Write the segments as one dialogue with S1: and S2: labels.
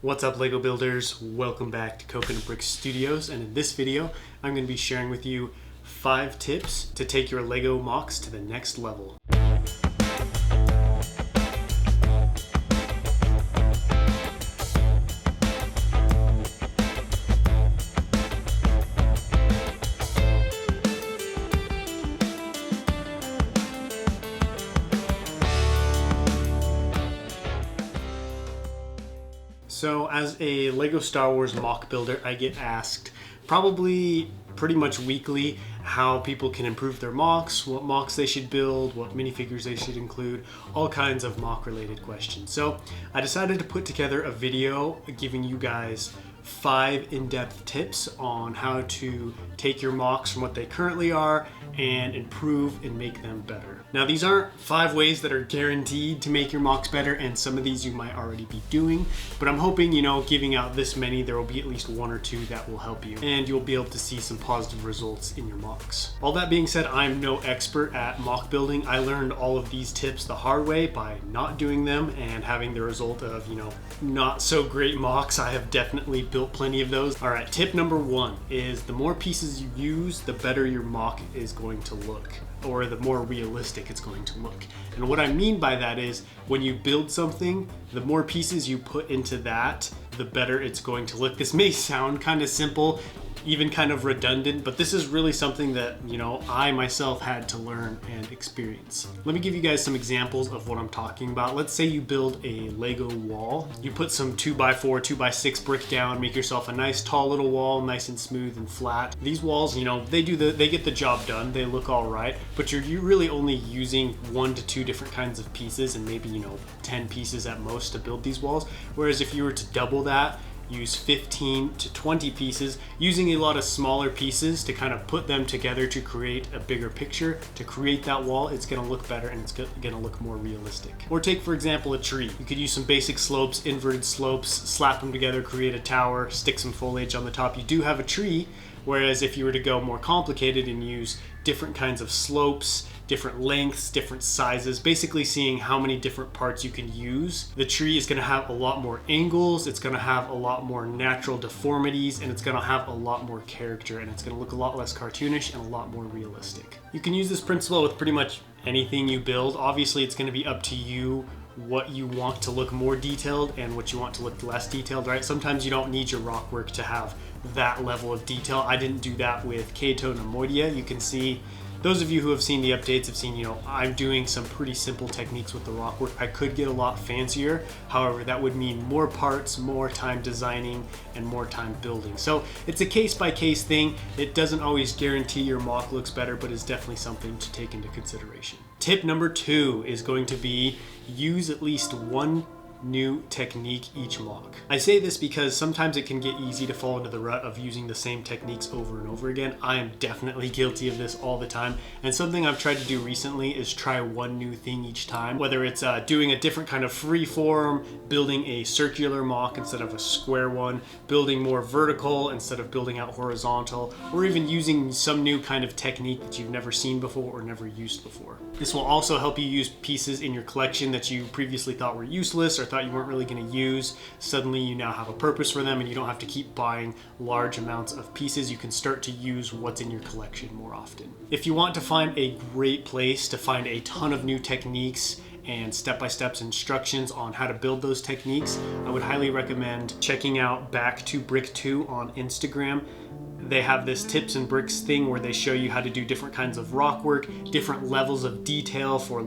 S1: What's up, LEGO builders? Welcome back to Coconut Brick Studios, and in this video I'm going to be sharing with you 5 tips to take your LEGO Mocs to the next level. So as a LEGO Star Wars mock builder, I get asked probably pretty much weekly how people can improve their mocs, what mocs they should build, what minifigures they should include, all kinds of mock related questions. So I decided to put together a video giving you guys 5 in-depth tips on how to take your mocs from what they currently are and improve and make them better. Now, these aren't 5 ways that are guaranteed to make your mocs better, and some of these you might already be doing, but I'm hoping, giving out this many, there will be at least 1 or 2 that will help you, and you'll be able to see some positive results in your mocs. All that being said, I'm no expert at mock building. I learned all of these tips the hard way by not doing them and having the result of, not so great mocs. I have definitely built plenty of those. All right, tip number 1 is the more pieces you use, the better your mock is going to look, or the more realistic it's going to look. And what I mean by that is when you build something, the more pieces you put into that, the better it's going to look. This may sound kind of simple, even kind of redundant, but this is really something that, I myself had to learn and experience. Let me give you guys some examples of what I'm talking about. Let's say you build a Lego wall. You put some 2x4, 2x6 brick down, make yourself a nice tall little wall, nice and smooth and flat. These walls, they get the job done. They look all right, but you're really only using 1 to 2 different kinds of pieces and maybe, 10 pieces at most to build these walls. Whereas if you were to double that, use 15 to 20 pieces, using a lot of smaller pieces to kind of put them together to create a bigger picture, to create that wall, it's gonna look better and it's gonna look more realistic. Or take, for example, a tree. You could use some basic slopes, inverted slopes, slap them together, create a tower, stick some foliage on the top. You do have a tree, whereas if you were to go more complicated and use different kinds of slopes, different lengths, different sizes, basically seeing how many different parts you can use. The tree is gonna have a lot more angles, it's gonna have a lot more natural deformities, and it's gonna have a lot more character, and it's gonna look a lot less cartoonish and a lot more realistic. You can use this principle with pretty much anything you build. Obviously, it's gonna be up to you what you want to look more detailed and what you want to look less detailed, right? Sometimes you don't need your rock work to have that level of detail. I didn't do that with Kato Nemoidia. You can see, those of you who have seen the updates have seen, I'm doing some pretty simple techniques with the rock work. I could get a lot fancier. However, that would mean more parts, more time designing, and more time building. So it's a case-by-case thing. It doesn't always guarantee your mock looks better, but it's definitely something to take into consideration. Tip number 2 is going to be use at least 1 new technique each mock. I say this because sometimes it can get easy to fall into the rut of using the same techniques over and over again. I am definitely guilty of this all the time, and something I've tried to do recently is try 1 new thing each time, whether it's doing a different kind of free form, building a circular mock instead of a square one, building more vertical instead of building out horizontal, or even using some new kind of technique that you've never seen before or never used before. This will also help you use pieces in your collection that you previously thought were useless or thought you weren't really going to use. Suddenly you now have a purpose for them and you don't have to keep buying large amounts of pieces. You can start to use what's in your collection more often. If you want to find a great place to find a ton of new techniques and step-by-step instructions on how to build those techniques, I would highly recommend checking out Back to Brick 2 on Instagram. They have this tips and bricks thing where they show you how to do different kinds of rock work, different levels of detail for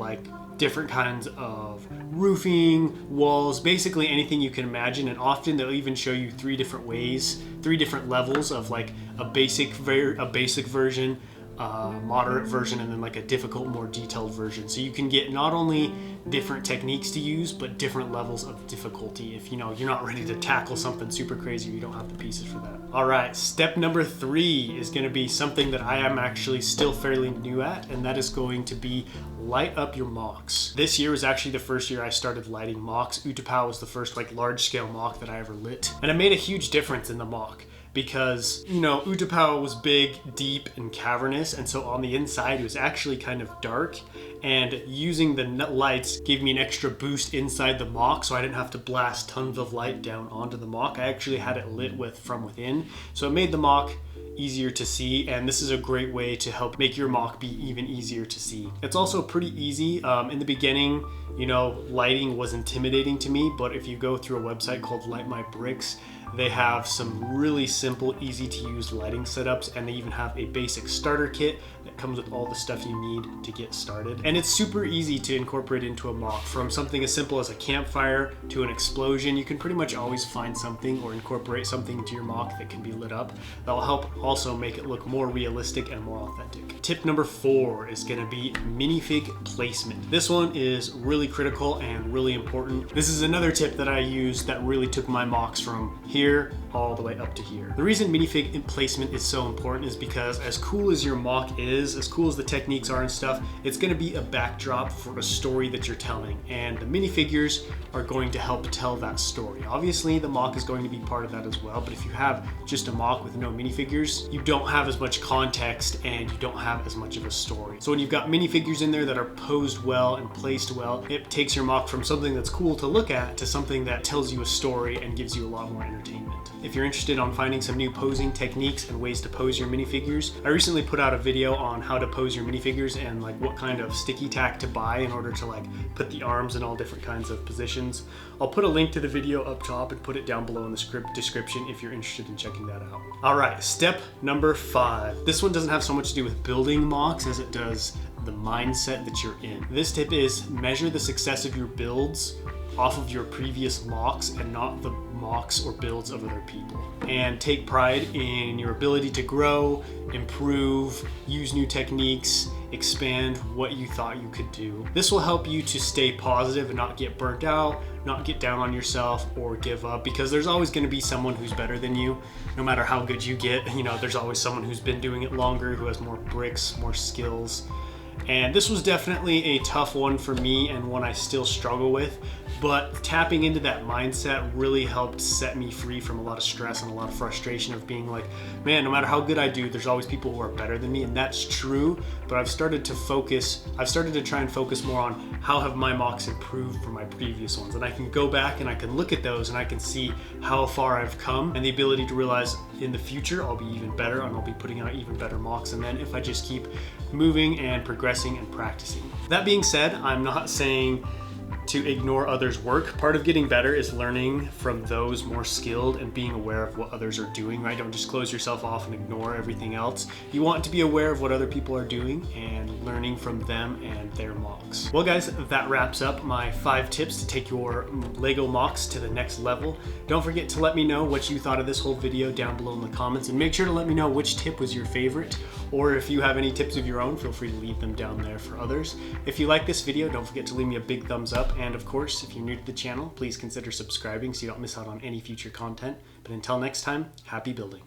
S1: different kinds of roofing, walls, basically anything you can imagine. And often they'll even show you 3 different ways, 3 different levels of a basic version, moderate version, and then a difficult, more detailed version. So you can get not only different techniques to use, but different levels of difficulty if you're not ready to tackle something super crazy or you don't have the pieces for that. All right, step number 3 is going to be something that I am actually still fairly new at, and that is going to be light up your mocs. This year was actually the first year I started lighting mocs. Utapau was the first large scale mock that I ever lit, and it made a huge difference in the mock. because, you know, Utapau was big, deep, and cavernous, and so on the inside it was actually kind of dark, and using the lights gave me an extra boost inside the Moc, so I didn't have to blast tons of light down onto the Moc. I actually had it lit from within, so it made the Moc easier to see, and this is a great way to help make your Moc be even easier to see. It's also pretty easy. In the beginning, you know, lighting was intimidating to me, but if you go through a website called Light My Bricks, they have some really simple, easy to use lighting setups, and they even have a basic starter kit that comes with all the stuff you need to get started. And it's super easy to incorporate into a Moc. From something as simple as a campfire to an explosion, you can pretty much always find something or incorporate something into your Moc that can be lit up. That will help also make it look more realistic and more authentic. Tip number 4 is gonna be minifig placement. This one is really critical and really important. This is another tip that I use that really took my Mocs from here all the way up to here. The reason minifig placement is so important is because as cool as your Moc is, as cool as the techniques are and stuff, it's going to be a backdrop for a story that you're telling, and the minifigures are going to help tell that story. Obviously the Moc is going to be part of that as well, but if you have just a Moc with no minifigures, you don't have as much context and you don't have as much of a story. So when you've got minifigures in there that are posed well and placed well, it takes your Moc from something that's cool to look at to something that tells you a story and gives you a lot more entertainment. If you're interested on finding some new posing techniques and ways to pose your minifigures, I recently put out a video on how to pose your minifigures and like what kind of sticky tack to buy in order to like put the arms in all different kinds of positions. I'll put a link to the video up top and put it down below in the description if you're interested in checking that out. All right, step number 5. This one doesn't have so much to do with building Mocs as it does the mindset that you're in. This tip is measure the success of your builds off of your previous Mocs and not the Mocs or builds of other people. And take pride in your ability to grow, improve, use new techniques, expand what you thought you could do. This will help you to stay positive and not get burnt out, not get down on yourself or give up, because there's always going to be someone who's better than you. No matter how good you get, you know, there's always someone who's been doing it longer, who has more bricks, more skills. And this was definitely a tough one for me and one I still struggle with, but tapping into that mindset really helped set me free from a lot of stress and a lot of frustration of being like, man, no matter how good I do, there's always people who are better than me, and that's true, but I've started to try and focus more on how have my Mocs improved from my previous ones, and I can go back and I can look at those and I can see how far I've come, and the ability to realize in the future I'll be even better and I'll be putting out even better Mocs, and then if I just keep moving and progressing and practicing. That being said, I'm not saying to ignore others' work. Part of getting better is learning from those more skilled and being aware of what others are doing, right? Don't just close yourself off and ignore everything else. You want to be aware of what other people are doing and learning from them and their Mocs. Well guys, that wraps up my 5 tips to take your LEGO Mocs to the next level. Don't forget to let me know what you thought of this whole video down below in the comments, and make sure to let me know which tip was your favorite, or if you have any tips of your own, feel free to leave them down there for others. If you like this video, don't forget to leave me a big thumbs up, and of course, if you're new to the channel, please consider subscribing so you don't miss out on any future content. But until next time, happy building.